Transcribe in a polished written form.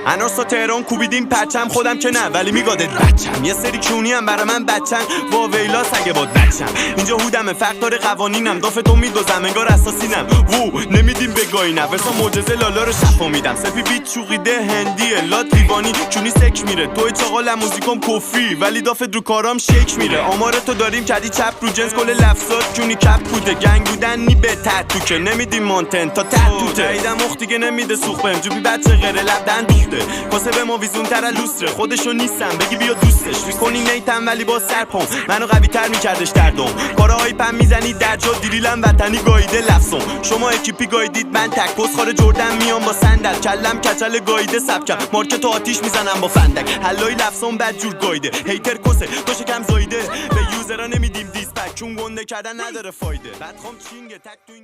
انارسا تهران کوبیدیم پرچم، خودم که نه ولی میگادت بچم. یه سری کونی هم برا من بچن، وا ویلا سگه باد بچم. اینجا هودمه فرق داره قوانینم، دافتو میدوزم انگار اساسینم. وو نمیدیم بگاهی نفسا معجزه لالا رو شفا میدم. سفی بیت چوقیده هندیه لا دیوانی چونی سک میره. توی چاقال موزیکم کفری ولی دافت رو کارام شک میره. آمارتو داریم کدی چپ رو جنس کل لفظات جونی کپ بوده. گنگ بودن نی به تتو که نمیدیم مانتن تا تتوته. ایدم اخت دیگه نمیده سوخ بهم جوبی بچه غره لبدن دوخته. کاسه به ما ویزون تر لوستره خودشو نیستم بگی بیا دوستش میکنی نیتم ولی با سرپم منو قوی تر میکردش دردم. کارهای پم میزنی در جا دیریلم وطنی گاییده لفظم. شما اکیپی گایدید من تک پست خاره جردن میام با صندل. کلم کچل گاییده سبکم مارکت آتیش میزنم با فندک. حلای لفظم بد جور گایده هیتر کسه تو شکم زایده. به یوزرها نمیدیم دیسپک چون گنده کردن نداره فایده. بدخوام چینگه تک تو این